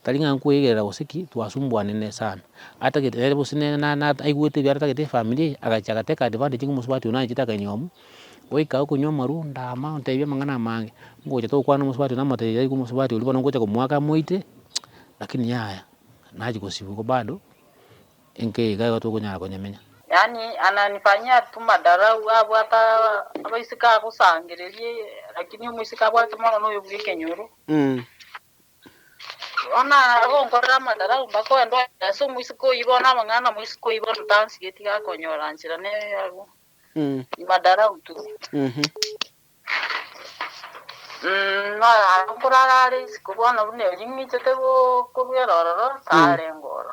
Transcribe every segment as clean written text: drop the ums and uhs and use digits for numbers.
taringa nkuigera usiki twasumbwanene sana hata gete busine na aigwete byara tagete family agacha gateka advantage ngumusubati unanjita kanyomu oika kunywa maru ndama ntebya mangana mange ngoja to kwana musubati na mate yai kumusubati ulipo ngoja kumwaka muite lakini yaya naji kusibuko bado enke gayo to kunya konyamenya yani ananifanyia tu madarau hapo hata abaisika kusangirerie lakini muisika bwatu mwana no yubike nyoro ona ngora madarau bako ndo so muisiko ibona mangana muisiko ibona dance getika konyora nchira ne yago madarau tu na kurarare sikubona bune ringi tetego kubera tare ngora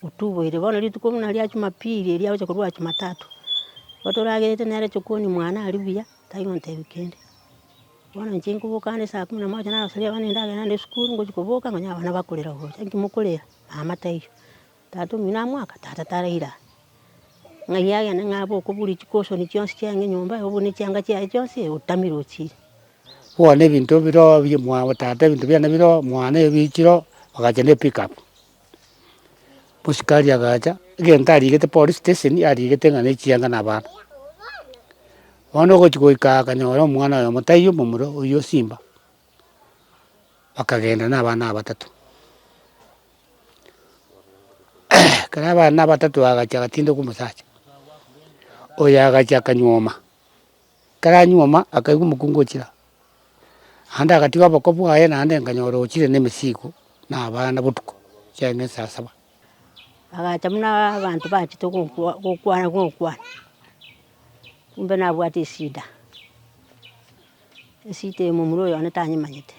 utubo ile bona lituko muna lya Jumapili lya ucha kurwa Jumatatu watoragete nere chokoni mwana alibia tayonte weekend bona njingu bukane saa 11 na salia bana ndaga nande skuru ngo chikoboka ngonya bana bakolera ho changi mukolera amatayo tatu mina mwaka tata tarira ngaya na ngabo kubuli chikoso ni chonsi change nyumba obu ni changa cha chonsi utamiro chi wone bintu biro byimwa tata bintu byana biro mwana bichiro bakajene pick up musikari agacha gentari gete police station ari gete ngane chianga na bana ono go chikoika kanyoro mwana yo mutayo mumuro uyo simba bakagenda na bana batatu kana bana batatu agacha gatindo kumusacha oya agacha kanyoma karanyoma akaigu mukungochira handa akatiwa bakopu aya na handa nganyoro chire nemesiku na bana butuko cyane sasa agacha muna abantu bachito gukwana kumbe nabwati shida esite mumuro yo anatanyimanyite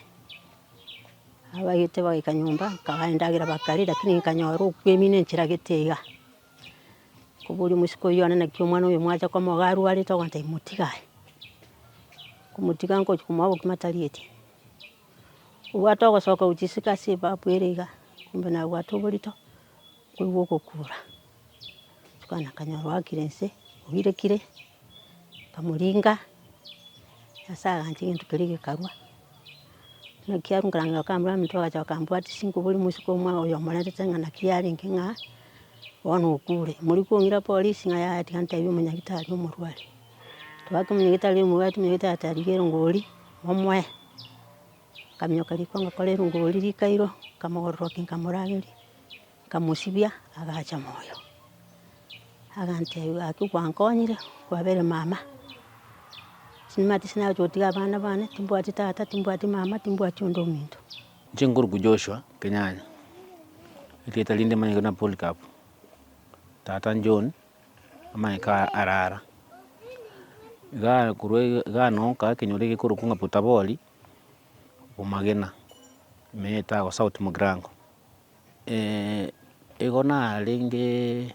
abayite baika nyumba kabaendagira bakali lakini kanyoro kwemine nchira getega kubuli musiko yo na kyo mwana uyo mwacha kwa magaru ali to kwanta imutigaye kumutiga ngo kumabo kimataliete uwato soka uchisika siba bwerega kumbe na watu bulito kuwoko kura tukana kanyoro akirense ubirekire kamulinga yasa anti ntukirige karwa na kiaru ngalanga kamra mtoka cha kambwa ati singu buli musiko mwa oyo mwana tsenga na kiari nkinga wano kure muri kuongira polisi ngaya ati kanta yo munyagitari umurwari twaka munyagitari umurwari munyagitari atarigero ngoli omwe kamyo kali kwanga kolero ngoli likairo kamororo kinkamuragiri kamusibya agacha moyo agante akukwankonyire kwabere mama sinimati sina chotiga bana bane timbwati tata timbwati mama timbwati ndo minto Njenguru Joshua Kenyanya ikita linde manye na Polycarp tata John amaika arara ga kurwe ga nonka kenyore kuru kunga putaboli umagena meta ko South Mugrango egona linge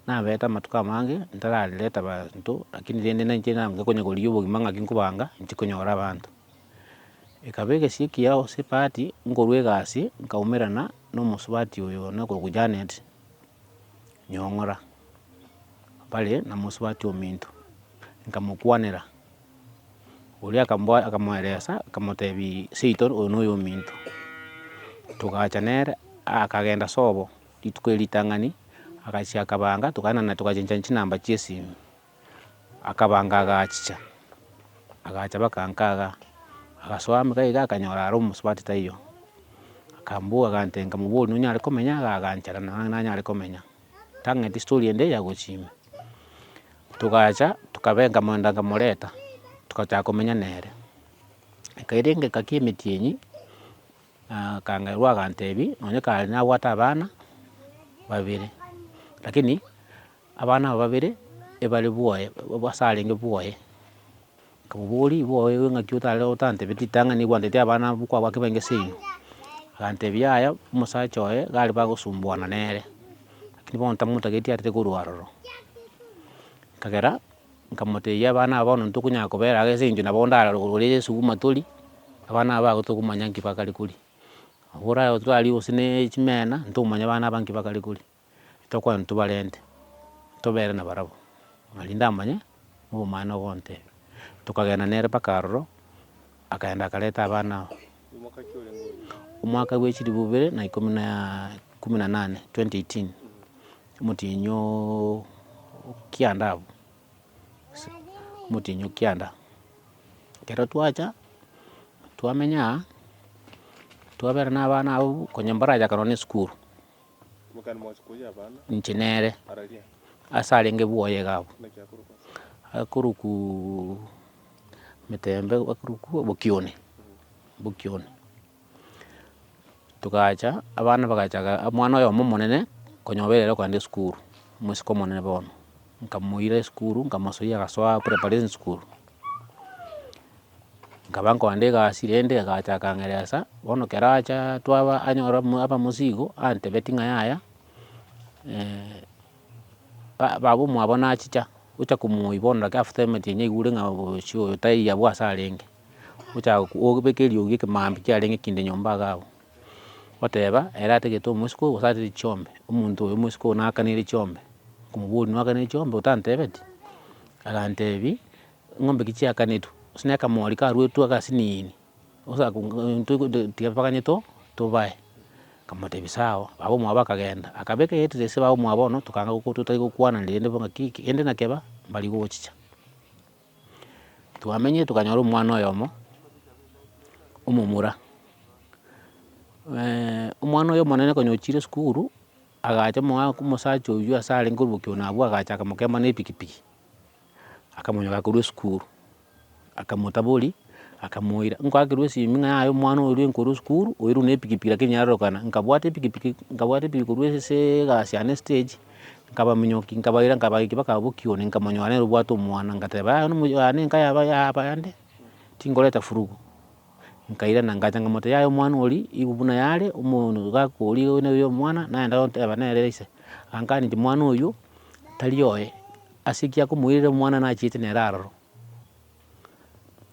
na beta matuka mange ndara leta bantu lakini rende na nchena ngakonya goliyo bugimanga kinkubanga nchikonyora abantu ekabege siki yao sipati ngorwe gasi nkaumerana no musubati oyo na kurujanet nyongora pale na musubati ominto nkamukwanira uli akambwa akamweresa akamotebi seitor ono yo minto tukachanera akagenda sobo litukwelitangani akachi akabanga tukana na tukajenja namba chesi akabanga agachicha agacha bakankaga agaswame kaiga kanyora aro musubati tayo akambu agantenga muboni unyale komenya aganchara na nyale komenya tange story ende ya gochime tukacha tukabenga mwenda ngamoleta tukacha komenya nere kairenge kakimitienyi kangarwa gantebi nonyeka na wata bana babiri lakini abana babiri ebali buoye basalenge buoye kabuli buoye ngakyuta leo tante bititanga ni gwandete abana bukwa bakibenge sinyo kante byaya musacho gali bagusumbuana nere lakini bonta muta geti ate kuruaroro kagera nkamote yabana abono ntukunya kobera agesinjo nabondara rugurire suguma tuli abana aba gutukumanya nkipakali kuli ahura yo twali usine chimena ntumanya bana banki bakali kuli tokwa ntubalende tobere na barabo malinda manye umana wonte tukagena nere pakarro akaenda kaleta abana mwaka w'echiri 2018 2018 mutinyo kianda kero twacha twamenya twabera n'abana abo konyambaraja karone skuru nchenere asarenge buoye gabo akuruku mitembe akuruku bukione tukacha abana bagachaga mwana oyo munene konyoberera kwande skuru musiko munene bono nkamuire skuru nkamasoia gasoa preparation skuru nkabanko ande gasirende agacha kangeresa bono keracha twaba anyora aba musigo ante betinga yaya babu mwabona achicha ucha kumuibona after metinye igure ngabo chio tai ya bwasarenge ucha ogibekeri ogike mambi kyarenge kinde nyomba gabo oteba era tegeto musiko usatiri chombe umuntu oyo musiko nakanire chombe kumuburi nakanire chombe utantebeti agantebi ngombe kichi akanetu sineka mori ka ruetu akasinini osa kuntu tiapakanyeto tobae kamotebi sawa babo mwaba kagenda akabeke yete ese babo mwabono tukanga uko tutari kukwana ndende bonga kiki ende nakeba bali gochicha tuamenye tukanyora umwana oyomo umumura umwana oyo monene konyochire skuru agacha mwa kumusacha oyu asale ngurubukyo nabwo agacha akamukema ne pikipiki akamunyoka kuru skuru akamutabuli akamuira nkwakirwe siminga yayo mwana oyu nkuru skuru oyiru ne pikipiki lakini yarokana nkabwate pikipiki kurwe se gasiane stage nkaba minyoki nkabaira nkabaki bakabukyo nkamonyoka ne rubwato mwana ngateba no mujane nkaya yaba yande tingoleta furugu nkaira nangacha ngamote yayo mwana oli ibubuna yale umuntu gakoli ne yo mwana naenda onteba nerese ankani ndi mwana oyu taliyoe asikia kumuire mwana na chite neraro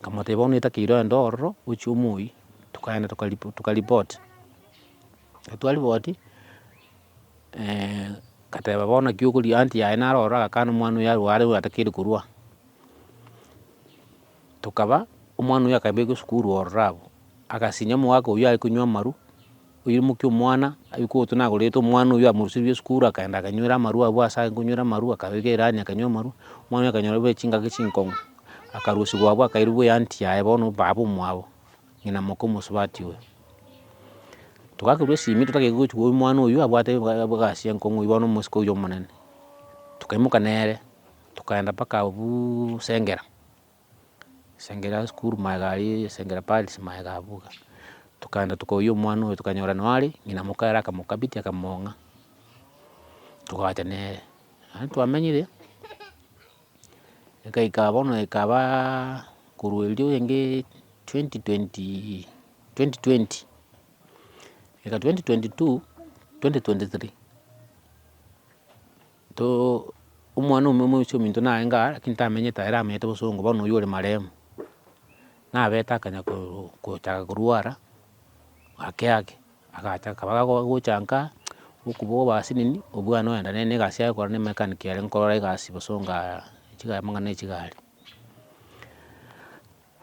kamote bono itakiro ndoro uchumui tukaenda tukalipoti kateba bona kyukuli anti ya narora akana mwana yaru wale atakiri kurwa tukaba umwana uyu akabego skuru orrabo akasinya mwaka uyu alikunywa maru uyu mukyo mwana ayuko tunagoleto mwana uyu amurusibye skuru akaenda akanywera maru abo asa kunywera maru akabegeranya akanywa maru mwana akanyora bechinga gichinkongo akarusi gwabo akairubwe yanti yae bono babo mwabo ngina moko musubati we tukakirwe simi tutakegutwo uyu mwana uyu abwate bagasia nkongo ibono musiko uyu munene tukaimuka nere tukaenda paka bu sengera skuru magari sengera palis magabuga tukaenda tukoyo mwana uyu tukanyora nwali ngina mukara akamukabiti akamonga tukawacha nere twamenyire ikabono ikaba kuruelio yenge 2020 ika 2022 2023 to umwana umwe cyo minto naenga lakini tamenye taira amete busongo bano yore maremu na beta kanya ko taka kuruara ake akacha kabaga guchanka ukubo basinini obwana enda nene gasia ko ne mechanic yale nkorora gasi busonga chiga mangane chigali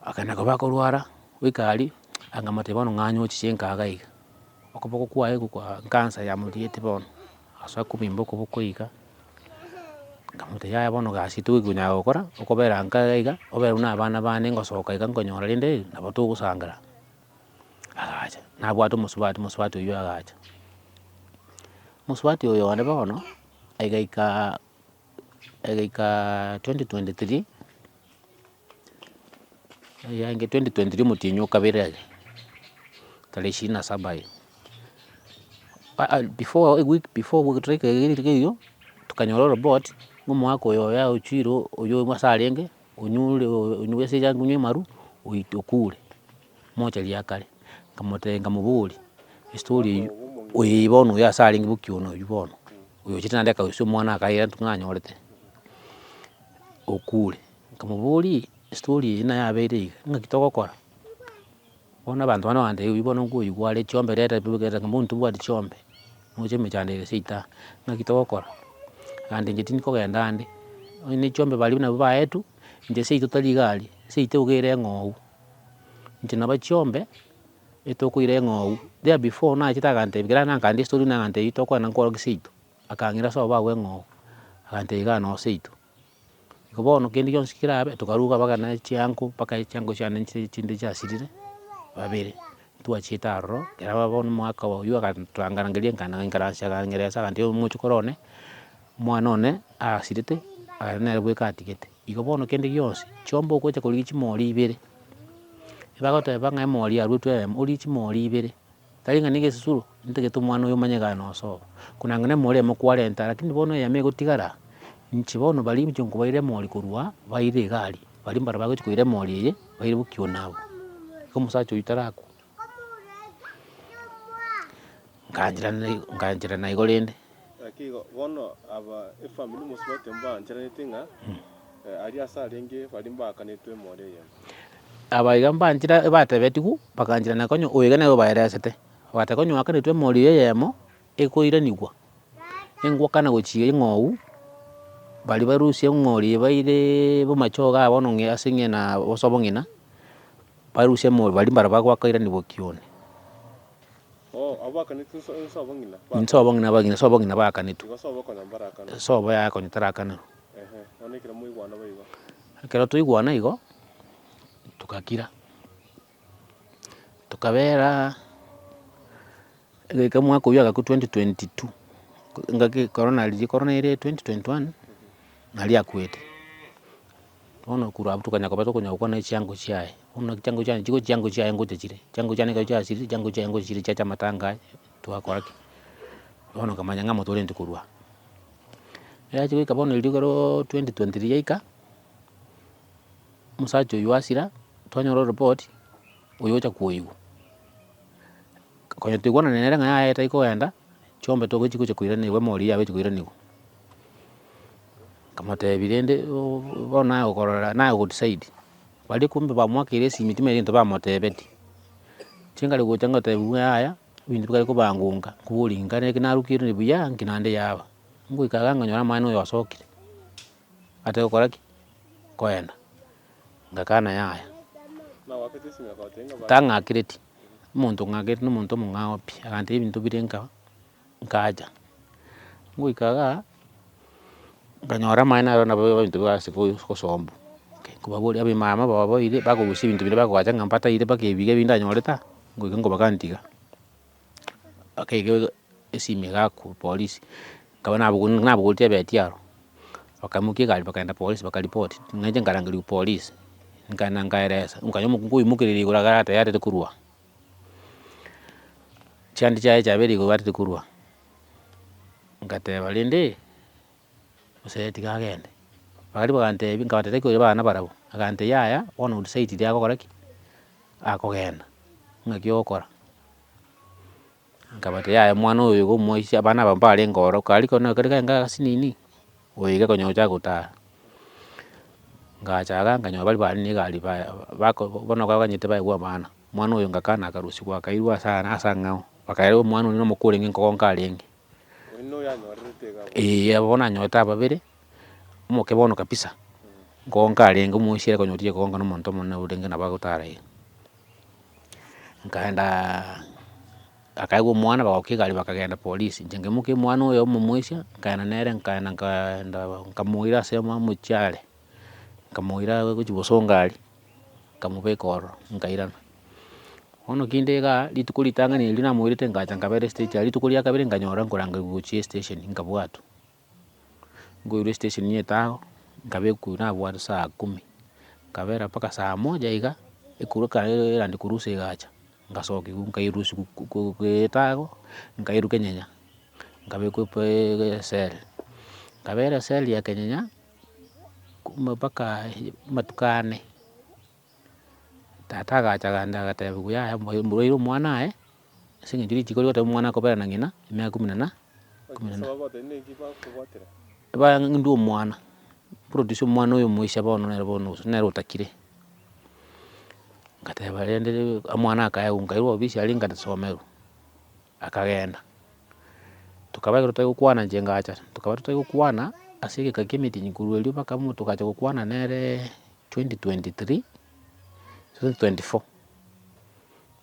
akana ko bakorwara wikali angamate bono nganyo chinka agaiga okoboko kwae kwa kansa ya mudiete bono asa kubimbo kobokoika kamote ya bono gasi tu kunya okora okobera nkaiga obera una abana bane ngosoka ikangonyora rinde nabo gusangara agacha nabwato musubati uyu agacha musubati uyu ane bono aigaika 2023 yange 2023 mutinyo kabirege tarehe 27 before a week before we trek hiyo tukanyora robot ngumwako yo ya uchiro uyo masarenge unyuwese yangu nywe maru uitokule moja lyakale kamotenga mubuli story uyibono ya saringi bukyono uyibono uyo chitana ndeka uso mwana akaira tunganyorete okule kamubuli story ina yabere ngakitokokora bona abantu bana bande uyibono nguyu gwale chombe leta bibugera muntu bwa chombe muje mechandele sita ngakitokokora kandi njitini ko genda ndi ni chombe bali na baba yetu nje sei totali gali sei te ugere ngou nje na bachombe itukwire ng'ou there before na chita kantebigira na kandi story na kante itokwa na nkoro gisito akangira so bawe ng'ou akante igana osito ikobono kindi yonsi kirabe tukaruga baka na chiangu paka chiangu cyane chinde cyasirire babere twachita ro era babona mwaka wa uyu akatwangarangiria kana nkaransia kangereza kandi umuchukorone mwana one asirite arane bweka atigete ikobono kindi yonsi chombo kwecha kulichi mori ibere ibagote banga mori arutwe ulichi mori ibere taringa nige susuru ntegeto mwana uyu manyega no so kuna ngane mori amukwalenta lakini bono yame gutigara nchibono bali mchungu baire mori kurwa baire gari bali mbara bago kuire mori ye baire bukyo nabo ko musacho itaraku nganjira na igolende akigo bono aba family musbote mba njira nitinga ari asarenge bali mbakanetwe mori ye aba igamba njira batebetiku bakanjira na konyo oyegane bayeresete batakonyo akanetwe mori ye yemo ekoire nigwa engwa kana gochiye ng'ou bali barusie ng'ori baire bumachoga abono nge asinge na osobongina barusie mori bali mbara bagwakaira ni bokione abakanitu sobongina sobongina bakanitu sobokona mbarakana sobo ya konyo tarakana onekira muigwana baigo kero tuigwana igo tukakira tukabera ege mwaka uyu agaku 2022 ngaki corona ile 2021 nali akwete ono kura abutukanya kwabato kunya ukwana icyango cyaye ono cyango cyane chiko cyango cyaye ngote chire cyango cyane ka cyasiri cyango cyaye ngo chire cyacha matanga tuakoraki ono kamanya ngamo tole ndikurwa ya chiko kabono iligoro 2023 yaika musacho yuasira twanyoro report uyocha kuigu konyo tigwana nenera ngaya eta iko enda chombe to chiko chakwira niwe mori yawe chikwira nigo kamate birende bona ukorora na good side bali kumbe ba mwakire simitima into ba motebeti chingali gochanga tebu aya bindi bikali ko bangunga kubulinga ne kinarukire ni buya nkinande yaba ngo ikaganga nyora mano yosokire ate ukoraki koenda ngakana yaya na wapete simya kwa tenga ba tanga kireti muntu ngageti n'umuntu mungaho pi akante ibintu birenga ngaja ngo ikaga nganyora maina rona babo bintu basifu kosombo kubabuli abi mama babo ile bakubusi ibintu bile bakwacha ngampata ile bakebige bindanyoreta ngo bakantiga akege esimi gaku polisi kabana nabo tebetiaro bakamukie gali bakaenda polisi bakaripoti ngaje ngarangiri polisi ngana ngaeresa nganyo mukungu imukiriri kuragara tayari tekurwa chandi chaye chaberi ko bari tekurwa ngateba linde useti kagende bali bakante ngawatete ko bana barabo akante yaya ona udisaiti yako koraki akogenda ngakiokora ngabate yaya mwana uyu go moisha bana bambale ngoro kaliko na karika nga sinini oyiga konyo cha guta ngachaga nganyo bali bali ni gali bako bono kwa kanyite baigwa bana mwana uyu ngakana akarusi kwa kairwa sana asangao bakairo mwana uyu no mukure nginko nkalenge no ya nyorete ga yabona nyota babere moke bono kabisa ngonga lenga mushire konyo tie konga no monto mona udenga na bagutara nkaenda akaigo mwana bakigali bakagenda polisi njenge muke mwana uyo mumwisha nkaena nere nkaenda nkamuira sema muchale nkamuira kuchibosongali kamubekoro nkairana ono kindega litukulitanga ni lina muirite ngacha ngabere stage litukulia kabere nganyora ngoranga guchi station ngabwatu ngoire station yetago ngabe kuna bwatu saa 10 kabera paka saa 1 iga ikuruka era ndikuruse gacha ngasoki ngairusi kutago ngairuke nyenya ngabe kwepe sel kabera sel ya kenyenya mpaka matukane tata gacha ganda gatebu ya mburo mwana singe juri chikoli ko mwana ko bera ngina imya 10 sababu ne kiba kubotera ba ndu mwana produce mwana uyu muisha bono nero utakire ngateba rende amwana akaya ungairwa bishi alinga ndasomero akagenda tukaba tutayukwana njengacha tukaba tutayukwana asike kakimiti nyikuruelio paka mu tukacha kukwana nere 2023 2024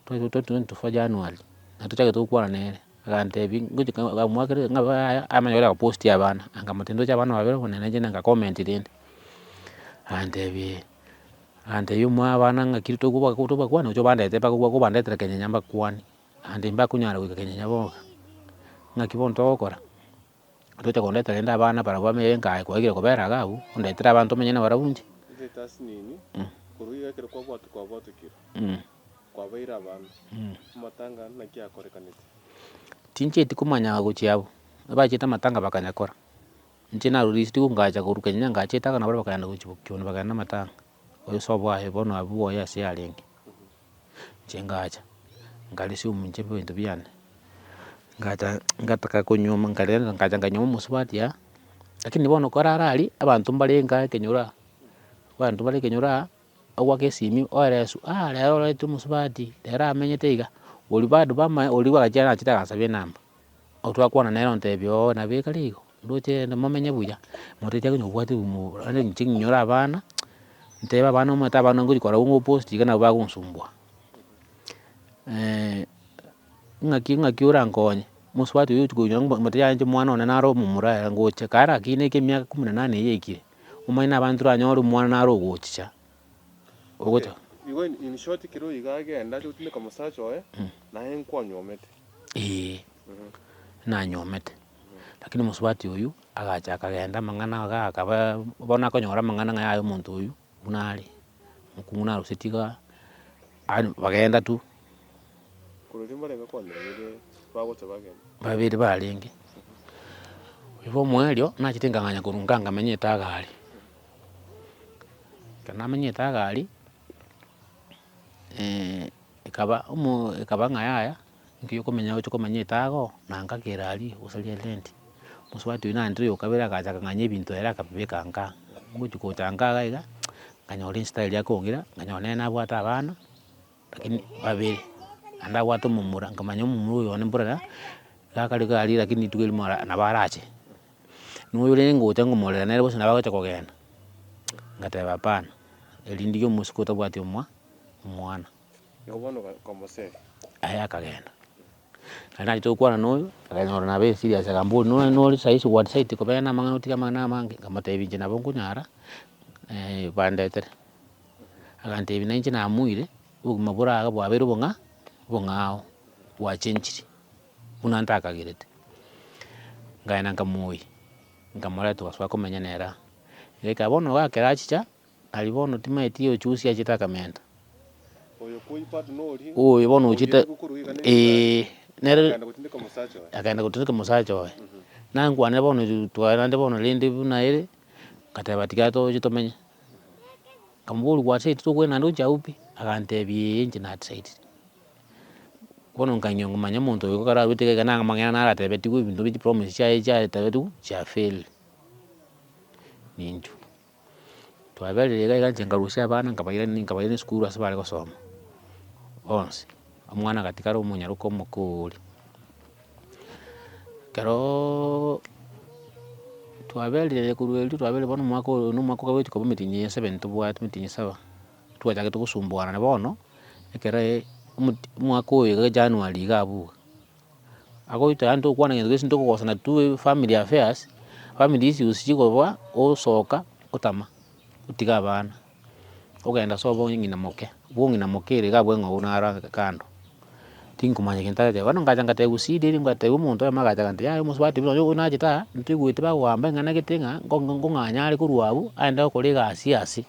24 January na tuchake tukwana nere akantebi nguti kamwakire ngaba amanya ora post ya bana angamutendo cha bana babere kunene je nanga comment rende antebi mwa bana ngakiri tukuba kwana ucho bandete bakubandetera Kenya nyamba kwani ande mba kunyara wika Kenya nyabo ngakibonto okora tucha kondeta renda bana para bame ngai kwagire kubera gabu ndetera abantu menyene barabunje Ndetasi nini kuruiga kire kwa bwatu kiro kwa baira abantu matanga nakiakorekanite tincheti kumanya guchiabo abachita matanga bakanyakora nchina rurisi kungacha kuruka Kenya ngacheta kana bari bakayanda guchibukyo bakayanda matanga oyo sobwa bono abuo yase yalengi chengacha ngalisi umunche bintu byane ngataka kunyuma nganyuma musubati ya lakini bono korarali abantu mbalenga kenyura bantu bali kenyura awake simi oresu lero letu musubati lera amenyete iga oli bado bama oli wakajana chita kasabye namba otwakwana nero ntebyo na bikaligo ndoche ndamenye buya mutete kunyo bwati mu ane nchinyura abana nteba bana mata bana nguri kora ungo post kana bagunsumbwa ngakiura nkonye musubati uyu tukunyura mutete yanje mwana ona naro mumura ngoche kara kine ke myaka 18 yekire umaina abantu ranyoru mwana naro gochicha ogoto iwe in short kiro igagenda tutine kama sacho na henkwa nyomete na nyomete lakini musubati uyu agacha akagenda mang'ana akaba bona konyora mang'ana ngayo muntu uyu unali mukunguna rusitiga bagenda tu kurutimba lenga kwa ndege bagocha bagenda babiri balingi ivo mwelio nachitenganganya kurunganga menyeta gali kana menyeta gali ikaba ngayaya ngiyo kumenya ucho kumenyetago nanga kirali usalia lendi musubati una ndrio ukabera kacha kanganye bintu era kabeka anga nguchi kutanga iga nganyole style yako ngira nganyone na bwata abana lakini babiri anda watu mumura ngamanya mumuru yone mbura kakali kali lakini tukeli mara na barache nuyule ngocha ngomolera nere bose nabagocha kugenda ngateba pana elindiyo musikuta bwati mwana yobono komose aya kagenda ana tukwana noyo akanyora nabe serious akambuli no saisi website ko bena mangano tika mangana mangi ngamatebi jina bonkunyara bandetere akantebi nanchi na muire ugumabura aga bwabero bongao wachenchiri unantaka girete ngaina ngamuyi ngamara twaswa kumenya nera eka bono wakerachicha alibono timaiti ochusi achitaka menda oyo kuipata nori oyo bono uchita nere akaenda kutindika musacho nangwane bono twarande bono lindi buna ile kataba tikato chitomenya kambulu kwa site tukwena ndo chaupi akantebi inji na site bono nkanyongo manya muntu yuko kara bitike kana mangana na ratebe tiku bintu biti promise cha tabetu cha fail ninju twabere lega njengarusha abana ngabayire skuru asabale gosoma onse omwana katikaro munyaruko mukuri karo twabere kurueli twabere bono mwako kawetu ko mitinye 7 tubwat mitinye 7 twajake tukusumbuana ne bono ekere mwako wa January gabu agoita anto kwana ngendo gesinto kukosana tu family affairs family issues chikobwa osoka utama utiga abana ogenda sobo ngina moke bungina mokere gabwe ng'onara kando tinkumanya kintaje bano ngajanga tegusidi ngate umuntu amagaja kanti ya musubati bino unajita ntiguite bagwamba ngana gitinga ngonganya ari kuruabu aenda kuliga asiasi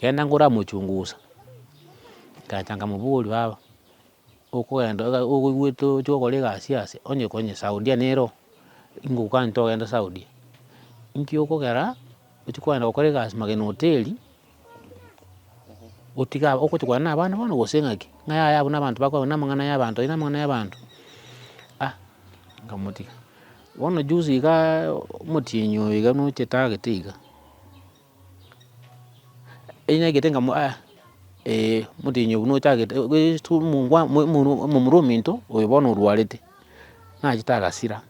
kenda ngura muchunguza kachanga mubuli baba ukwenda ugwito cyo kuliga asiasi onye konye Saudi nero nguka nto enda Saudi inkiyo kogera utikwenda kuliga asimageno hoteli utiga okutukwana abana bano gosengaki ngaya yabo nabantu bakwa namangana y'abantu ngamutika bono juzi ga mutinyo iga no chetaga tiga enya getenga mutinyo no chage tu mungwa mumuruminto oyo bono urwalete na chitaga sira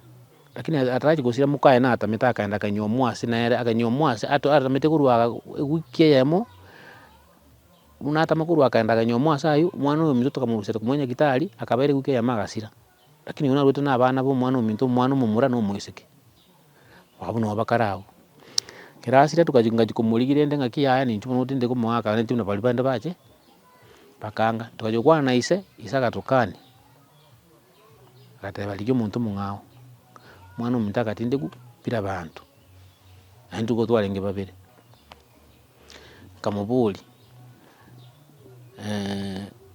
lakini ataraji gusira mukaye na atametaka enda kanyomwasi na akanyomwasi atamete kurwaga wiki yemo unata makuru akaenda kanyomo asayo mwana uyu mtoto kamurucete kumwenya gitari akabere guke ya magasira lakini una rwete n'abana bo mwana uminto mwana mumura no mwisike wabuno bakarao kirasire tukajinga kumurigire ndenga kiyaya ni ntumo tinde kumwaka nti una balibanda bache bakanga tukajokwana na ise isaka tukani akateba ligyo muntu mungao mwana umintaka tinde ku pira bantu antu go twalenge babere kamubuli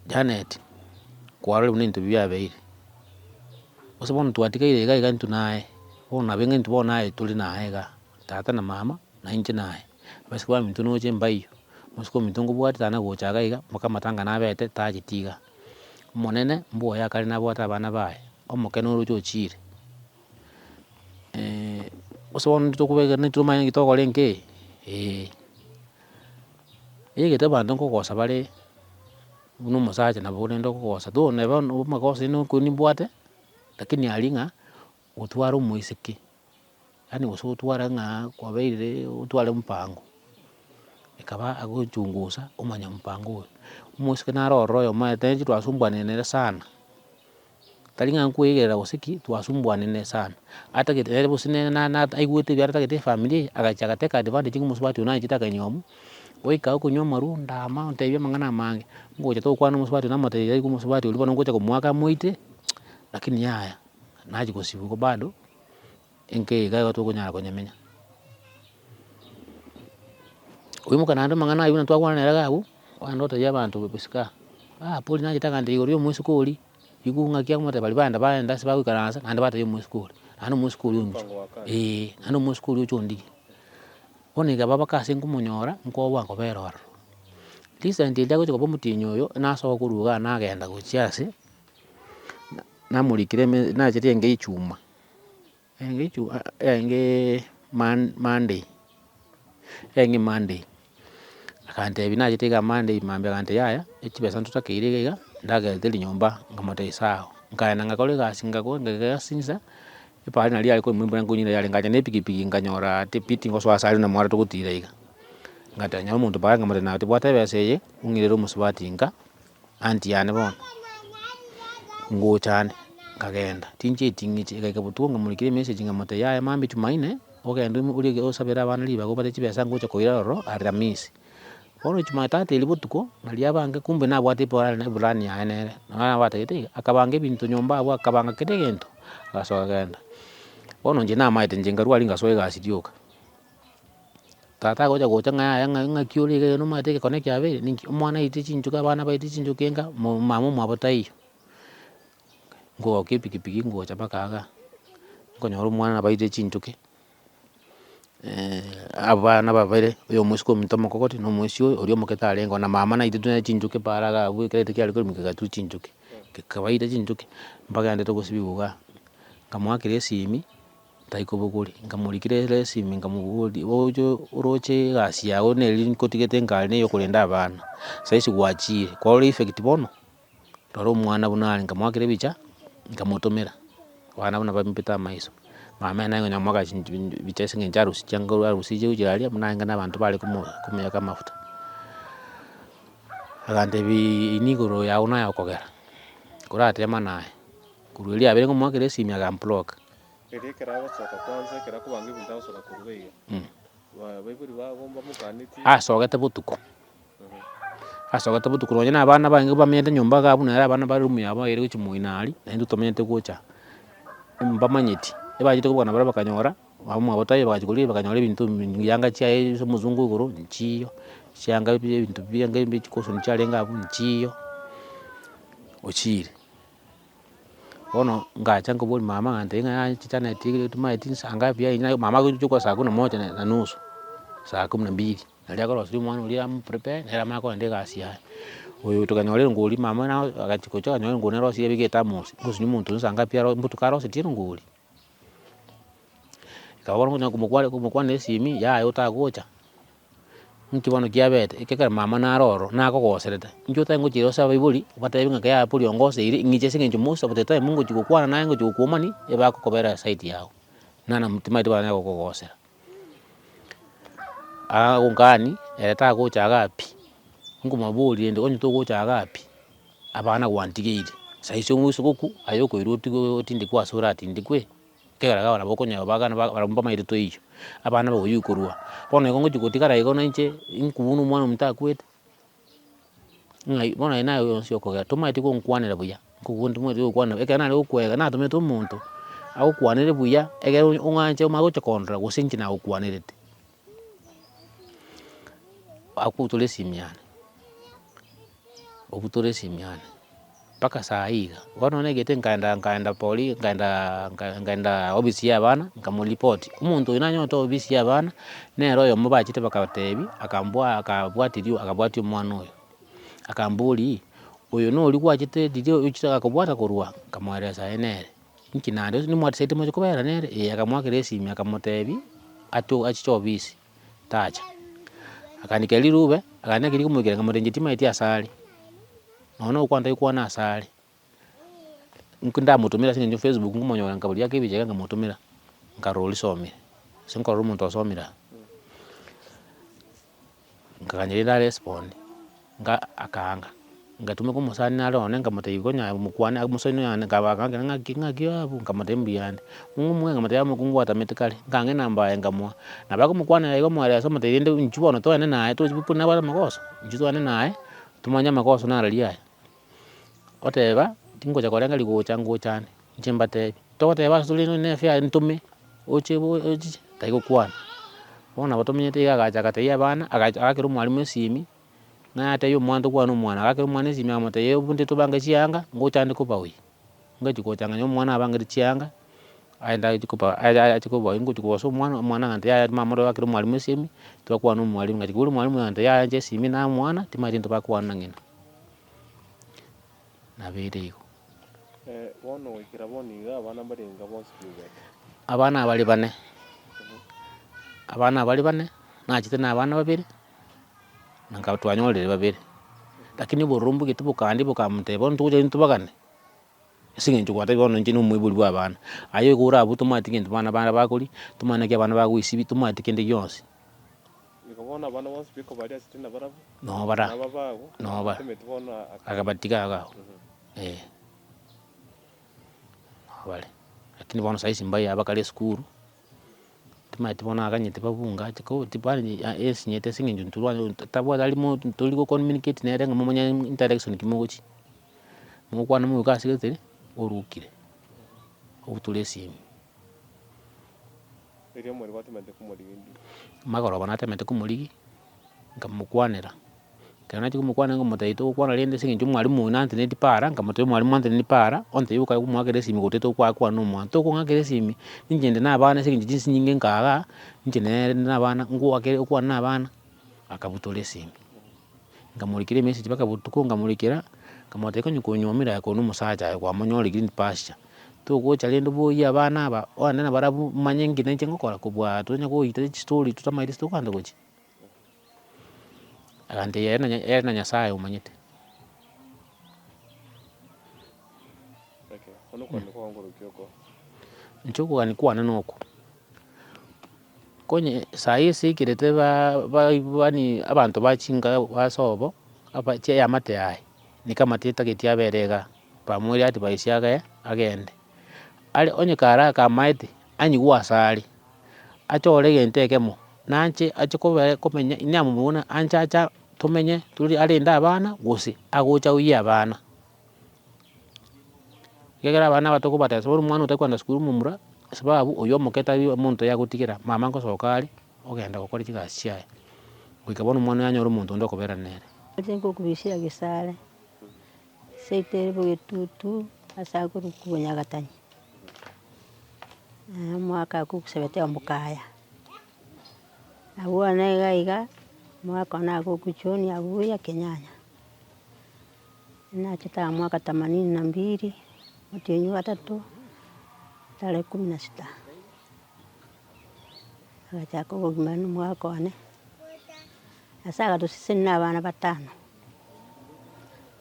Janet kwaro unintu byabeire osabona twatikaire ga ntu nae ona benga ntu bona tuli nae ga tata na mama na inje nae basi kwa mintu no je mbayo musiko mitungu bwati tana go chaga iga makamatanga nabete tajitiga monene mbuo yakali nabwata abana bae omukeno rucho chire osabona tukubega nitumanya gitoko lenke yegete bantu kokosa bale uno musaje na bone ndo kokosa do neba makosa ino kunibwate lakini alinga utwara umuisiki yani usutwara nga kwa beire utwara mpango ikaba agochungusa umanya mpango umuisiki naroroyo matenji twasumbwanene sana talinga nkuigera usiki twasumbwanene sana hata gete busine na aigwete byara tagete family agachaga teka advantage kumusubati unajitaka nyomu oika kunyoma runda ama ntebye mangana mange ngoja to kwana musubati na mate yai kumusubati ulibona ngoja kumwaka muite lakini yaya naji kusibuko bado enke gaga to kunyara konyamenya uyimuka nando mangana yuna twakwana neraga abu wanota yabantu bebisika poli najitaka ndi yoriyo musikoli yikunga kya mate balibanda baenda sibaku karansa nande bata yo musikoli ano musikoli unjo ano musikoli uchondi oniga baba kasi nkumunyora nkoba ngoberoro lisa ndilya ko ko mutinyo yo naso kuruga nagenda gucyase namulikire najete nge ichuma enge Monday akante binajete ga Monday mambe akante yaya ekibesa ntutakire ga ndagete nyomba ngamote isao ngana ngakole gasinga ko ngasinza ipali nali aliko mwimbura ngunyira yale ngaja nepikipiki nganyora tipiti ngoswa sali na mwara tukutira iga ngatanya umuntu banga mate na tibwata beseye ungirero musibatinga anti yane bona ngochane kagenda tinje tingiche kaikabutunga mulikire message ngamote yaya mambi tumaine ogenda uri osabera abana liba ko bate kibesa ngocha koiraro aramisi ono Jumatatu ilibutuko nali abange kumbe nabwate pora na bulani yaene na batete akabange bintu nyomba abo akabanga kedegento agasoka genda ono nje na maite nje ngaru alinga soe gasitioka tata goja gocha nga kioli ge no mate ke connect yabe ninki umwana iti chinjuka bana ba iti chinjukenga mama mwabotai ngo kipikipiki ngo chapaka aga ngonyoro umwana ba iti chinjuke abana babere uyo musiko mitomo kokoti no musio uriyo muketale ngo na mama na iti tuna chinjuke paraga abu krete kyali ko mikaka tu chinjuke kawaida chinjuke mpaka ande to kusibibuga kamwakire simi taiko buguri ngamulikire simi ngamubudi ojo uroche gasi yawo neli nkotigete ngale yo kulenda abana saisi gwachire kwa uri effect bono roro mwana bunali ngamwakire bicha ngamutomera wana bana bampita maiso mama nayo nyamwaka bicha singe njarusi cyangwa arusije ujiralia munanga nabantu bali kumyaka mafuta agante bi inigoro yawo nayo kogera kurate manaye kuruli abere ngomwakire simi agamploka ere kera basoka kwanza kera kubanga ibintu basoka kurubeye baburi bagomba mukaniti sogete butuko asogete butuko none abana bange bamyende nyumba gabu na abana bari mu yabo ere kuchimuinali ndu tomenyete kucha mbamanyiti ebajite kubona bara bakanyora bamu abotaye bakajikuri bakanyora ibintu yanga cyaye muzungu guru nchiyo cyanga ibintu byanga ibikoso ncyalenga abu nchiyo ochire ono ngacha ngobuli mama ngante nga chichana tiki tumaiti sanga pia ina mama kuchukua saa 11:30 saa 12 nalya ko rosi mwana uli am prepare era mako ende gasia uyu tukanyole nguli mama na akachikocha kanyole ngone rosi yebigeta musi kusi muntu sanga pia mbutu karo sitiro nguli kabona kunya kumukwane simi ya yotagocha nkibano kiabete ikekera mama na roro nako gosereta njota ngochiro sa baibuli batayinga kaya puli ongose iri ngiche singe njumusa buteta mungu chikukwana naye ngo chikukumani eba kokobera site yao nana mtima itiba nako kogosera ungani eta gocha gapi ngumaburi ndi onye tugucha gapi abana gwantigeire saicio mwiso goku ayoko iruti otindi kwa surati ndikwe kegara gabana bokonya bagana barumba mairito iyo abana bo yukurwa bona ngo gikutikara igona inche inkubunu mwana mutakwete ngai bona ina yonse okoga tumaiti ko nkwanira buya kugundi mwete ukwana ekana ari ukwega na tumeto umuntu agukwanire buya ege unganche umagocha kondra gusinchi na ukwanirete akutule simyane okutule simyane paka saa higa wana negete nkaenda poli nkaenda obisi y'abana nkamulipoti umuntu inanyoto obisi y'abana nero yo mubachite bakatebi akabwati umwana oyo akambuli oyo no oli kwachite didio uchita akabwata korwa kamweresa enere nkinande ni mwati sete mojo kubera nere akamwakira esimi akamotebi achicho obisi tacha akanikeli rube akanekeli kumukira ngamorenje tima iti asali nono kwanda ikwana asali nkunda mutumira singe Facebook ngumonyora nkabuli yake bijega ngamutumira nkaroli somira sinko rumuntu osomira nkakanyirira respond akanga ngatume ko musani nalone ngamuteyigonya mukwane amusoni yana kabakanga ngakingakyo ngamatembiyande umwe ngamataya mukungwata metikali ngange namba ngamwa nabako mukwane ayo mwara somuteyinde nchibono to ene naye to chipuna bala makoso nchizo ene naye tumanya makoso naralia oteba tingo chakorenga ligucha nguchane nchimbate toteba sulino nefya ntume ochebo taiko kwana bona batomenyete igacha kateya bana agakira mwalimu esimi na ate yo mwandu kwa no mwana agakira mwana esimi amate yo bunde tubanga chianga nguchande kubawi ngachikochanga nyo mwana abanga chianga aenda chikupa achikuba inguchikuba so mwana ante ya mama ro agakira mwalimu esimi tukwa no mwalimu ngachikuru mwalimu ante ya nje esimi na mwana timati ntubakwa nangina nabirego wono wikira boniga abana barenga bonse biga abana bali bane nachite na abana babiri nanga twanyolere babiri lakini burumbu kitubu kandi bukamuteba ntuje ntubagane singe njukwata bono nje no mwibuli bwa abana ayo kura abutomati kintu bana bakuri tumana ke abana bagwisibi tumati kende yonse nikabona abana bonse biko bali asitina barabu no bara ababago no bara tumetubona akabatika agao wale lakini bono saisi mbai abakale skuru timati bona akanyete babunga chiko tipani esinyete singe ntulwa tabwa dalimo tuliko communicate nere ngamonya interaction kimochi mukwana mu kasigete orukire obutulesimi eri mwari batemete kumuligi magoro banatemete kumuligi ngamukwanira kana chikumukwana ngomotaito kwana lende singe mwalimu nante neti para ngamoto mwalimu nante ni para onte yuka kumwakere simi goteto kwa no mwanto ko ngakere simi njende na bana singe jinsi nyinge nkaga njene na bana nguwakere kwa na bana akabutole simi ngamulikire message bakabutuko ngamulikira ngamotaiko nyukonyomira ko no musaja kwa monyoli green pasture to ko chalendo boyi abana aba ona na barabu manyengi nenche ngokora kubwa to nyako ite story tutamaire sto kwanda gochi agante yana nyasaye umanyite ono kwanda kwa ngoro kyoko nchoko gani kwana noko konye saisi kirete bani abantu bachinga basobo apa che yamate ai nikamatita ketia berega pamuri ati baisiaga agende ali onye kara kamaiti anyi gwasali achore gentekemo nanche achikobe komenya inyamubuna anchacha tumenye tuli alinda abana gusi agocha uyi abana gegera abana batoko bataso mwana utakwanda skuru mumura sababu oyo moketa umuntu yagutikira mama ngo sokali ogenda gukora ikigasi cyaye wikabona umwana yanyora umuntu ndokobera nere Tengo kubishira gisale seite bugetutu asaguru kunya gatanya mwaka kukusebete omukaya abwana gaiga mwaka na kukuchoni abuya kenyanya na chita mwaka 82 mutenyu 3 tarehe 16 agachako gumanu mwaka wane asaga tusisi na abana 5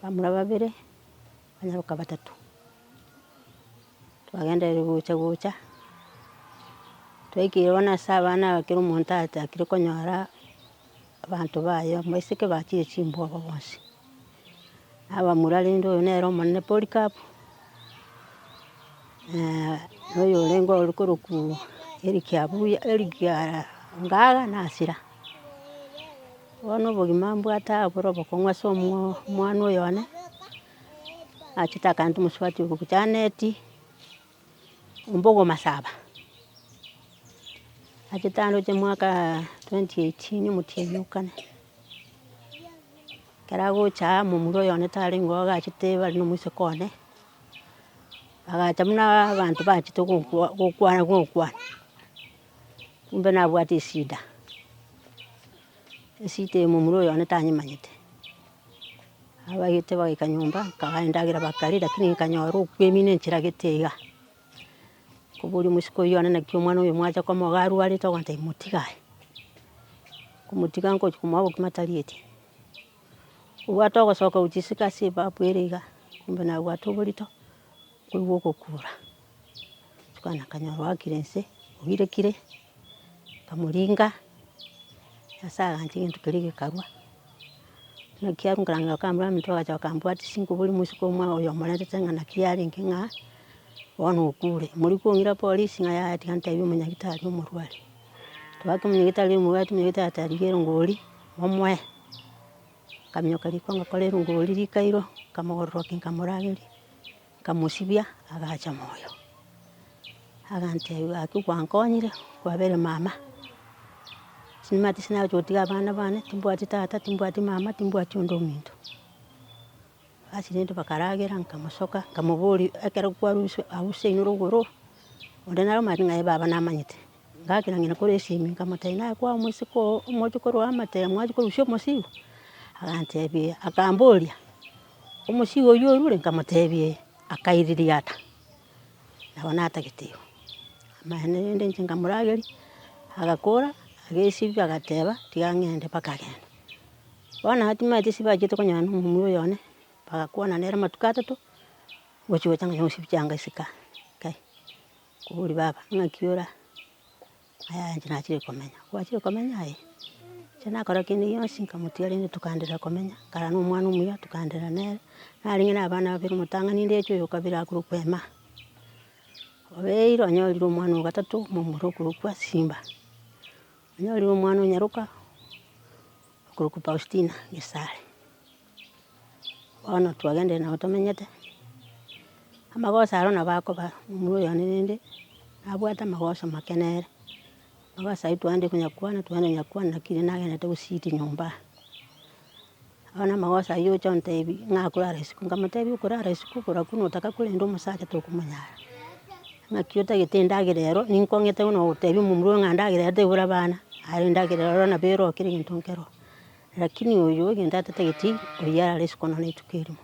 bamura 2 banyaruka 3 twagendere gucha twikire bona sabana bakira umuntu atakire konyora abantu bayo maiseke bachire chimbwa bonse abamura rende oyo nere omonene Polycarp noyo orengo orikoroku Eric Abuya Eric Ngaga nasira bono obogima mbwate boroboko ng'wase omwana oyone achita akantu musubati ogo Janeti Mbogo Masaba achitano che mwaka 2018 mutianyukane karagocha momuro yone tari ngoga achite bari no mwise kone agacha muna abantu bachite gokwana kumbe nabwate isida esite momuro yone tanyimanyite abaite bagika nyumba kagaendagira bakari lakini kanyora okwemine nchira geteiga kuburi musiko yone nakio mwana oyo mwacha kwa mogaru ari to kwanta imutigae kumutiga ngo kumabo kimatariete ubwato gosoka uchisika siba bweriga kumbe na bwato burito kuiwoko kura tukana kanyora akirense ugirekire kamuringa asa ganti ntukirige karwa na kiaru ngranga kamra mitoka cha kambwati singo buri musiko mwa oyo mwana tenga na kiari nkinga wono ukure muri kuongira polisi ngaya ati kanta yo munyagitari umurwari twake munyagitari umurwari munyagitari gero ngori omwe kamyoka liko ngakorera ngori likairo kamororoki kamuragiri kamusibia agacha moyo agante akikwankonyire kwabere mama sinimati sina chotiga bana bane timbwati tata timbwati mama timbwati ndominto asinendo bakaragera nkamusoka kamuburi akera kwaruso awuse inuruguru ondenaro maringa baba namanyite ngakira ngina koresi minkamataina kwa musiko mojukoro amate mwajukoro usho musigo agantebie akamboria umusigo yorure nkamatebie akaiririata nabona atagitio amane ndenje nkamurageri agakora agesibi agateba tigangende pakagenda bona hatimati sibajite konyana mumuyo yone bagakuona nera matukata tu gochiwe tanga yosi byanga isika kai kuburi baba ngakiora aya njina chire komenya ai chana kora kini yosi nkamutiari ni tukandira komenya kara no mwana umuya tukandira nere naringe nabana babiri mutanga ninde echo yokabira kuru kwema obeiro nyoliro mwana gatatu mumurukuru kwa Simba nyoliro mwana nyaruka kuru ku Faustina Gisale ono twagende na otomenyete amagosa arona bako ba mumuyo ninde abwata magosa makenere magosa itwande kunyakwana twande nyakwana nakire nagene te usiti nyumba ona magosa yo chonte ibi ngakura resiku ngamatebi ukura resiku kura kuno takakulendo musacha tokumanyara ngakiota getendagire rero ninkongete uno utebi mumuro ngandagire te bura bana ari ndagire rero na bero kiri ntonkero lakini oyo genda tategeti oyara resiku no nitukirimo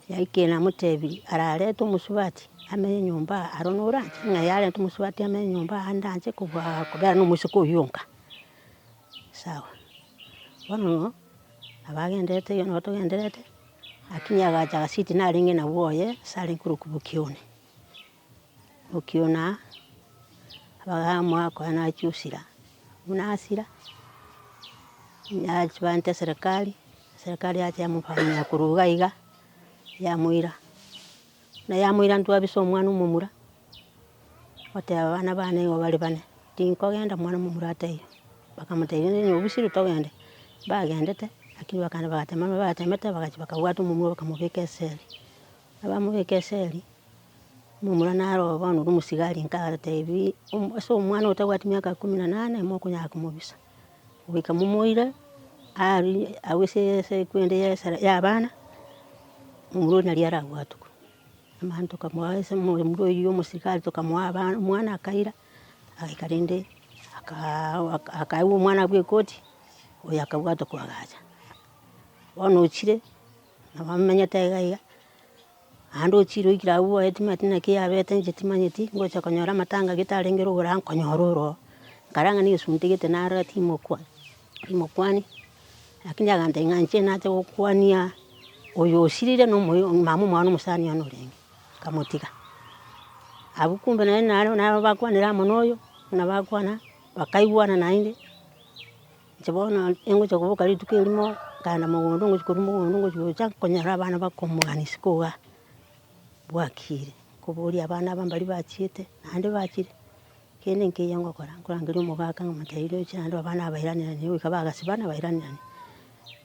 yaikena mutebi araleto musubati amenye nyumba aronora ngayale tumusubati amenye nyumba andanje kubera no musiko yonka sawa bono abagendete yo noto genderete akinyaga cha siti naringe na woye sali kuru kubukione ukiona abagamwa kwa na chusira unasira nyachwante serikali yacha yamufanya kurugaiga yamuira na yamuira ntu abiso mwana umumura wate abana bane ngo bali bane tinko genda mwana umumura ateyo bakamuteye ni obusiri togende bagendete akiri bakana bagatema batemete bakawatu umumura bakamubeka seli abamubeka seli umumura naro bano rumusigari nkara tebi so mwana utawati miaka 18 moko nyaka mubisa ubika mumuira ari awese se kwende ya bana umuro naliara watu amanto kamwase muro yo musikali tokamwa abana mwana akaira akikarinde akaiwo mwana bwe koti oyakabwato kwagaja wano chire nabamenya taiga ando chiro ikira uwo etimati na kia bete njitimanyiti ngocha konyora matanga gitarengero ura konyororo karanga ni suntigete nara timokwani lakini agante nganje nate okwania oyo sirire no mamu mwana musani anorenga kamotika abukumbe na bakwanira monoyo na bakwana bakaibwana nainde Bono engocha kubuka rituko elimo kana mogondo ngochikora mogondo ngochigocha konyora abana bakomwanisi koga bwakire koboria abana aba mbari bachiete naende bachire kende nkeiya ngokora nkorangeria omogaka ng'amoteire oche naende abana abairaneranie goika bagasibana bairaneranie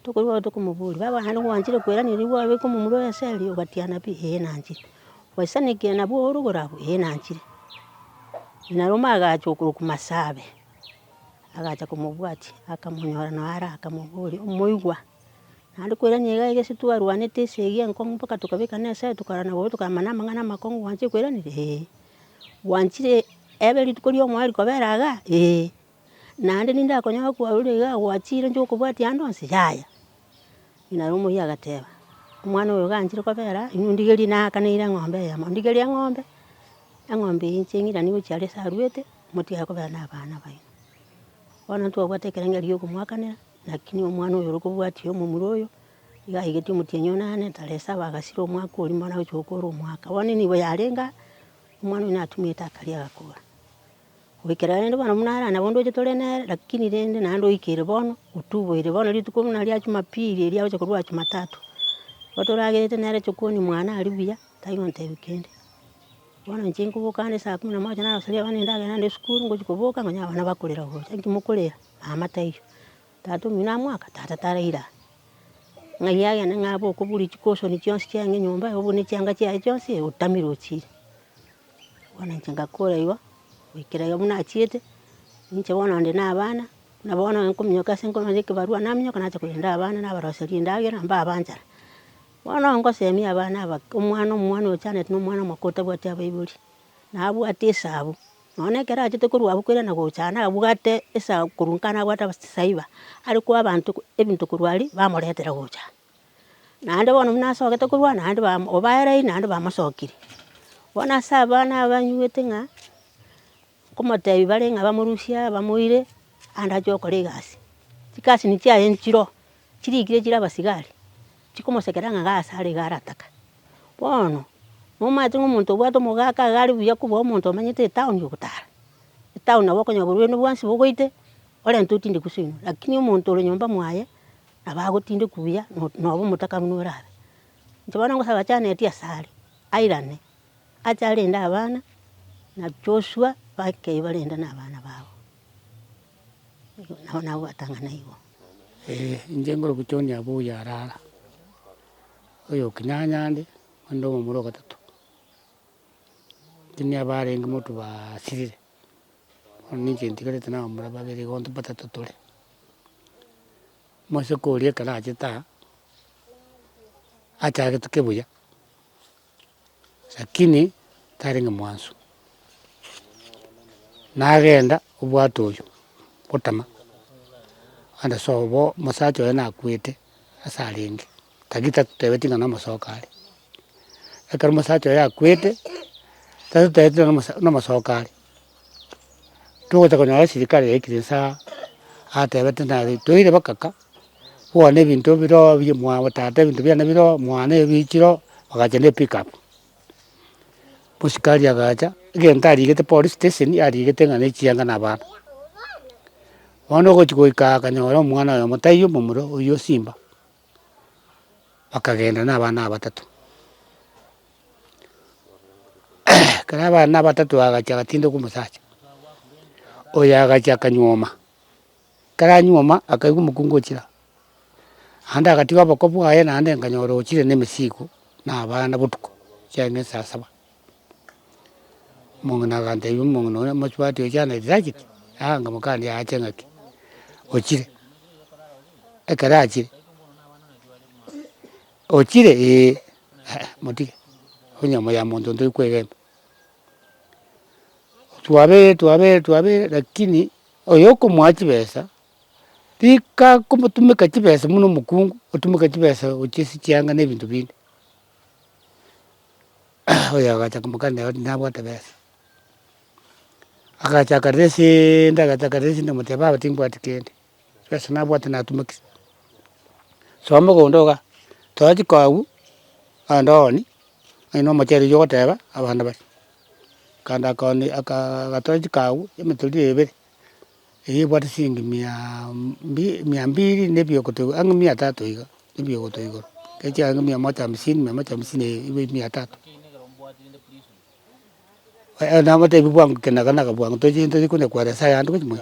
tokorwa tokomoboria baba naende gwanchire koeraneri gwabeka omomura eseri ogatiana pi nanchire gwaisanikia nabwo orogora abwo nanchire naro magacha okoroku Masabe agacha komobwatia akamonyora naro akamoboria omoigwa naende koerania iga gese twarwanete ase eywo enkong'u mpaka tokabeka na eseri tokarora nabo tokamanya amang'ana amakong'u gwanchire koeraneri gwanchire ebe rituko ria omoe rikobera iga naende nindakonyora kwarure iga gwachire inche okobwatia ande onsi yaya naro omoiyo agateba omwana oyo ganchire kobera inwe ndigerie naakaneire eng'ombe eyemo ndigerie eng'ombe eyio inche ng'irani gochia are ase arwete motigare kobera na abana baino bono twabwate ekerengeri gia okomwakanera lakini omwana oyo orokobwatia omomura oyo iga aigetie omotienyi onane tarehe 7 agasira omwaka oria bono agochi gokora omwaka bono nigo yarenga omwana oyo natumete akari agakora goikera rende bono buna are nabo ndoche tore nere lakini rende naende oikere bono otuboire bono rituko buna ria Jumapili eria agocha korwa Jumatatu igo toragerete nere chokoni mwana aria buya taigontebia kende bono inche nkoboka ande 11:00 naroseria abana endagera naende esukuru ngochi koboka ngonyora abana bakorera gocha nki mokorera mama taiyo tata ominto namwaka tata taraira ng'ai agende ng'abe okoburia chikosoni chionsi chiang'e enyomba obone chianga chiaye chionsi otamire ochire bono inche ngakora igo goikera igo buna achiete inche bono onde na abana na bono nkominyoka ase nkomanya ekebarua naminyoka nacha korenda abana nabaroseria endagera mbaba nchara bono ngosemia abana aba omwana oyo chaneti na omwana omoko otabwati abaibori nabwate esabu nonya ekero achete korwa abwo koirana gocha nabwate esabu korwa nka nabwate abasaiba are koa abanto ebinto korwa aria bamoretera gocha naende bono buna asogete korwa naende obaereire naende bamosokiri bono ase abana abanyuete ng'a nkomotebia bare ng'a bamorusia bamoire ande ache gokora egasi chikasini chiaye nchiro chirikire chire abasigari chikomosekera ng'a gasa are iga arataka bono nomaete ng'a omonto obwate omogaka iga are buya koba omonto omanyete etown ogotara etown nabo okonyora borwene bwansi bogoite orente otinde kusinwa lakini omonto ore nyomba mwaye nabo agotindeka buya noba omotaka buna orabe inche bono ngosaba chaneti asare airane ache arende abana na Joshua bakei barende na abana babo nabo nabwatang'ana igo. Inche nkoroku John Abuya arara oyo okinyanyande onde omomura ogatato tini abarenge motu basirire bono ninche ntigarete na abamura babere igo batato tore omoseke oria ekero achete achagete buya lakini tarenge mwanso nagenda obwate oyo gotama ande sobo omosacha oyo nakwete ase arenge tagi tatotebeti ng'a nomosoka are ekero omosacha oyo akwete tatotebeti nomosoka are togocha konyora esirikari yaikire nsa atebete nare toire bakaka bono ebinto biro bia tata ebinto biane biro mwana ebi bichiro bagacha na epickup omosikari agacha egento arigete police station arigete ng'a na echianga na abana bono ogochi goika akanyora omwana oyomo taiyo omomura oywo Simba bakagenda na abana abatato ekero abana abatato agacha agatindoka omosacha oyo agacha akanyuoma ekero anyuoma akaigwa omokungu ochira ande agatiga oboko bwaye naende nkanyora ochire na emesigo na abana botuko chiang'e 7:00 omong'ina agantebia omong'ina oria omochwati oyo chaneti tacheti anga mokandi ache ng'aki ochire ekero achire ochire motige onyama ya monto ntoikwegenta twabere lakini oyo okomoa chibesa rika komotumeka chibesa muno omokungu otumeka chibesa ochie ase chianga na ebinto binde oyo agacha mokanira nabwate besa agachaka resende omoteba baba timbwati kende besa nabwate natumekisia soa mogondo iga toa chikagu ande oni ng'ai na omochere oywo ogoteba abana bari kanda agatoa chikagu emetori 2 bwate singi 200 nebio kutu ang 300 iga nebio kutu iga kecha ang 150 iwe 300 na mate buang kena kana ka buang to jinto kune kwa sa ya ndo kimo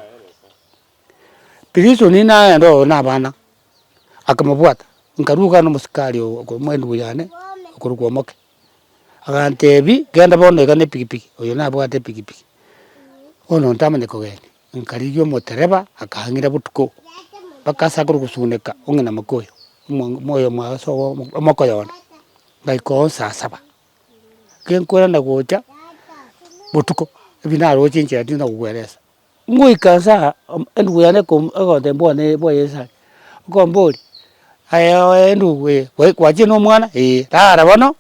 piriso ni na ndo na bana akamabwata nkaruka no musikali ko mwendu yane okuruko moke agantebi genda bono igane pikipiki oyo na bwate pikipiki ono ntamane ko gende nkarigyo motereba akahangira butuko bakasa kuru kusuneka ongena makoyo moyo mwaso makoyo ngaiko saa 7 kenkora na gocha butuko bina roche nche ndina kugweresa ngui kansa endu yane ko agonde mbone boyesa ko mbori ayo endu we kwaje no mwana tara bono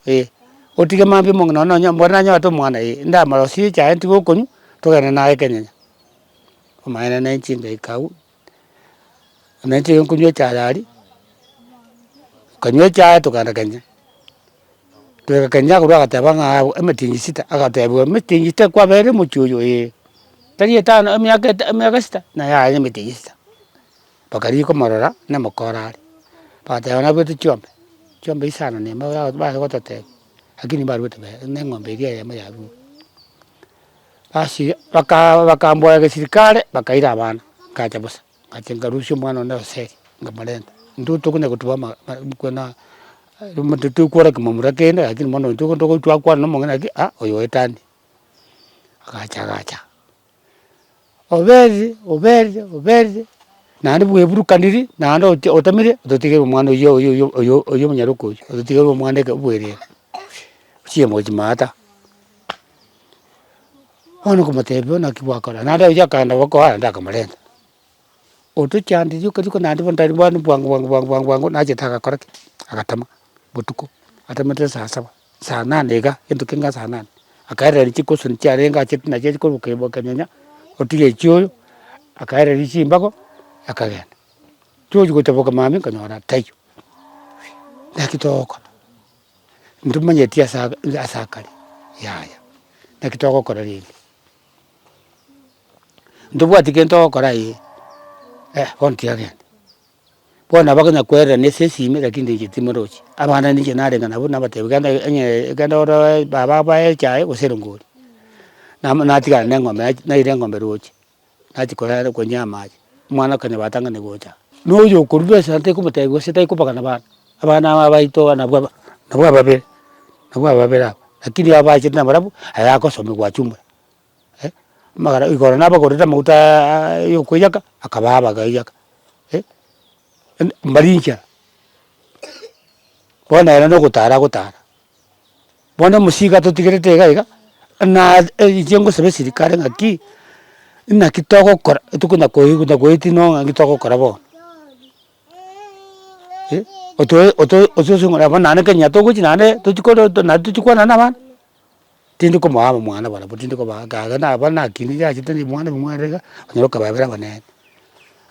otige mambi mongno no nyambona nyato mwana nda marosi cha enti gokonyu togana nae kenya omaena na nchinga ikau na nchinga kunywa charari kanywa cha tuganda kenya tuka kenya kuru akatabanga emetingi sita akatabwa emetingi sita kwa bere muchuyo tari etano emyaka 6 na ya emetingi sita bakari ko marora na makorari patayana betu chombe isana ne ba gotote lakini bado betu ne ng'ombe iria ya mayabu basi bakamboya gesirikale bakaira abana kacha busa kachenga rusho mwana na seri ngamalenda nduto kuna kutuba kuna mtutu kwara kumamura kenda lakini mwana nduko ndoko twakwa no mongena ki oyo etani akacha oberi nandi bweburukaniri nando otamire ototige mwana oyo munyaruko ototige mwana ke bwere chiemo chimata ono kumatebyo na kibwakora nanda yakanda bako nda kamalenda otuchandi yuko nandi bondari bwangu naje taka korake akatama butuko atamete saa 7 saa 8 ga entukenga saa 8 akaira chiko sun charenga chitina chiko bukebo kanyanya otige chyo akaira richimbako akagenda choji gotaboka mami kanyora tayo nakitoko ndumanye tia asakali yaya nakitoko kora ringi ndubwati kento kora bonti agenda bona baganya kwera nesesime lakini ndichitimorochi abana nije narenga nabo nabatebuganda ganda ora baba bae chae oserongori natika nengombe nairengombe rochi nachikora ko nyama mwana kanya batanga ne gocha noyo kurube sante kumutego sitai kupakana abana abaito nabwa babera lakini abaje na marabu ayako some kwa chumba magara igora naba gorita muta yo kuyaka akababa gayaka marincha bona era no gutara bona musiga tutigirete gaiga na jengo sebe sirikare ngaki ina kitoko kora tukuna koiti no kitoko kora bo oto sungura bana nane kenya to kuchi nane tuchikona na bana tindi ko mwana bana tindi ko baga na bana kini ya chitani mwana rega no ka babera bana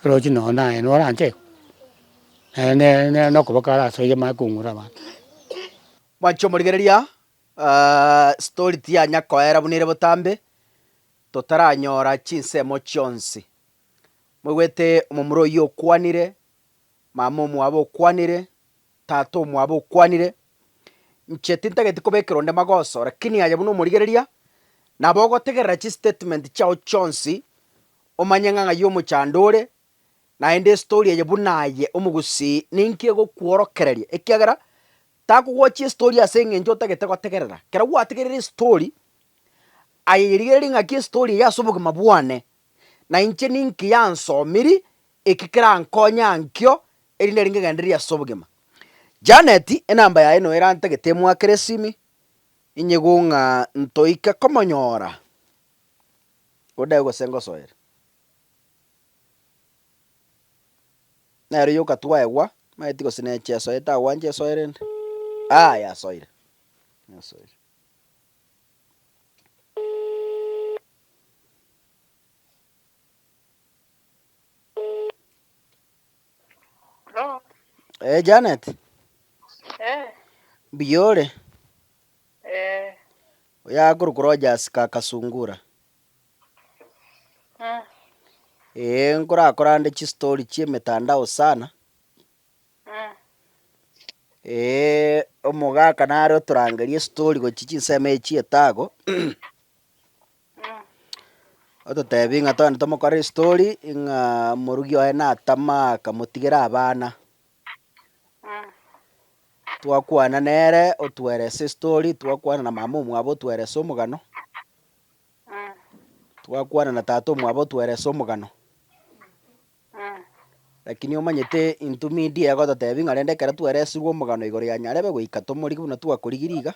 rochi no na no ranche no ko bakara so yema kungura bana mwancho murigereria story tia nyakoera bunire butambe totaranyora chinsemo chionsi mwete omumuro yo kwanire mama mwabo kwanire tato mwabo kwanire ncheti ntageti kobekero nde magoso lakini aje buno murigereria nabo gotegerera chi statement chao chionsi omanyanga yo muchandore na ende story aje bunaye omugusi ninkie gokuorokereria ekiagera takugwochi story asenge njo tagete gotegerera kera gwategerera story ayirigeri ngaki story ya sobuga mabwane na inche ninki yansomiri ekikira nkonya nkyo erinde ringe gandiria sobugema Janet enamba ya eno era ntagete mwa kresimi inyegunga ntoika komonyora odayo gosengo soera na ero yoka tuwaegwa maiti gosine cheso eta wanje soeren ya soire ya soire Janet. Biore. Ya guru Rogers kakasungura. Nkorakora nde chistory chie mitandao sana. Omogaka nare otorangerie story gochi chinseme chietago. Ototebi ng'a togende tomokore story ng'a morugi oye natama akamotigera abana. Twakwana nere otwerese story, twakwana na mama omwabo otwerese omogano. Twakwana na tata omwabo otwerese omogano. Lakini omanyete intwe media iga ototebi ng'a rende ekero tweresiwe omogano igoro ya nyarebe goika tomorigi buna twakorigirie iga.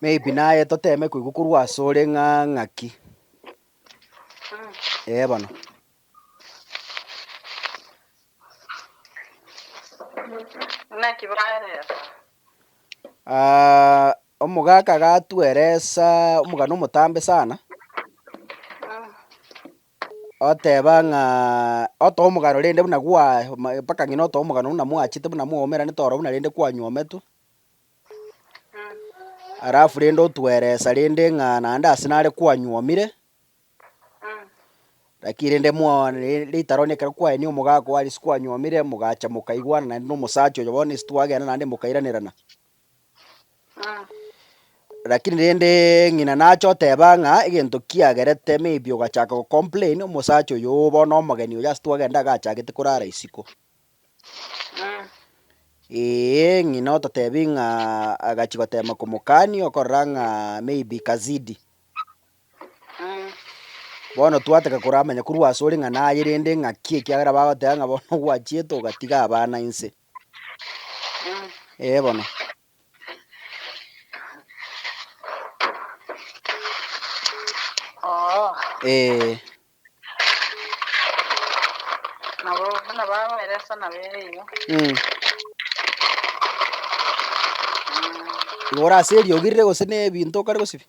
Maybe naye toteme koigwa korwa asore ng'a ng'aki. Bono. Omogaka gatweresa omogano omotambe sana. Oteba ng'a otoa omogano rende buna mpaka ng'ina otoa omogano buna mwachete buna mwaomerane toro buna rende kwanyometwe. Alafu rende otweresa rende ng'a naende ase nare kwanyomire. Lakini rende rita rono ekero kwaenia omogaka oo ase kwanyomire mogacha mokaigwana naende na omosacha oyo bono ase twagenda naende mokairanerana. Lakini rende ng'ina nacha oteba ng'a egento kiagerete maybe ogachaka gocomplain omosacha oyo bono omogeni oyo ase twagenda iga achagete korara isiko. Ng'ina ototebi ng'a agachi gotema komokania okorora ng'a maybe kazidi. Bono twataka koramanya korwa asore ng'a naye rende ng'aki ekiagera bagoteba ng'a bono gwachiete ogatiga abana inse. Bono. Nabo baberesa nabere igo. Igo oraseri ogirire gose na ebinto okare gosibia?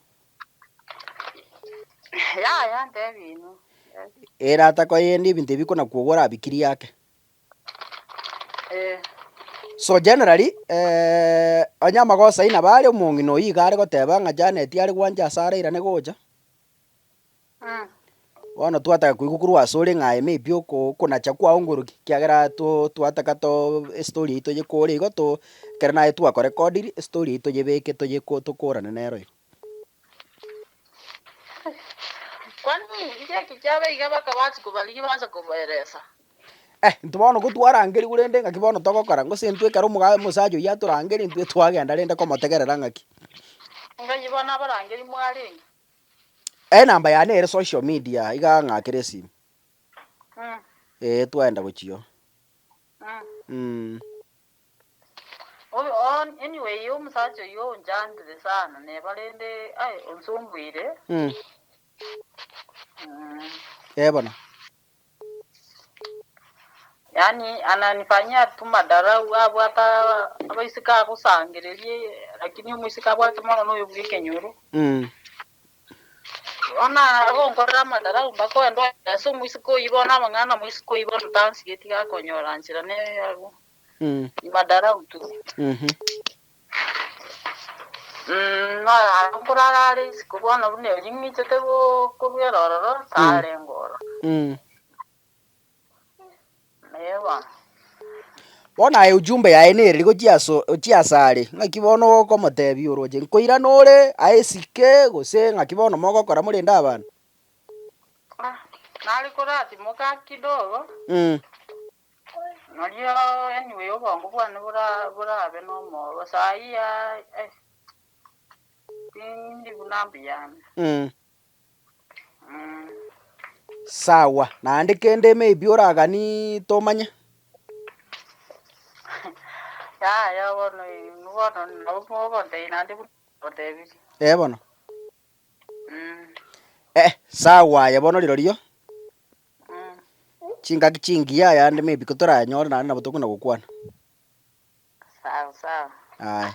Ya ndebino. Rata koyende ebinto ebi konakwogwa orabikirie ake. So generally onye amagosa ina bare omong'ina oyio iga are goteba ng'a Janet are gwancha ase arairane gocha. Bono twataka koigwa korwa asore ng'a maybe okonacha kwaongoroki kiagera twataka estory yaito toyekore igo ekero naye twakorecordiri estory yaito toyebeke tokorane nero igo. Kwani iki kiabe iga bakabachi kobarigi bacha koberesa. Intwe bono gotwarangeriwe rende ng'aki bono togokora ngose intwe ekero omosacha oyio atorangeri intwe twagenda rende komotegerera ng'aki. Ngai bona abarangeri mwarenge. Namba yane ere social media iga ng'akere esimu. Twaenda gochio. Anyway, yo omosacha oyo onjandire sana neba rende onsumbuire. Bono. Yani ananifanyia tu madarau abwata abaisika agosangererie lakini omoisika abwate mono noyo bwikenyoro. Ona agonkorera madarau mbako endo ase omoisiko ibona amang'ana moisiko ibona tansi getiga konyora nchira ne yago. Madarau tu. Akorara isiko bona bune ringichete korwa rororo tarengora. Bona ujumbe yae nere go chiasare ng'aki bono okomotebi oroche nkoira nore aesike gose ng'aki bono mogokora morende abana. Nari korati moka kidogo. Nario anyway obongo bwane burabe nomo sai ndi bunambiyana. Sawa naende kende maybe oragani tomanya. Ya bono nabo nandi botebi. Bono. Sawa ya bono rirorio. Chingaki chingia yande maybe kotoranyora naende nabo tokona gokwana. Sawa. Aye.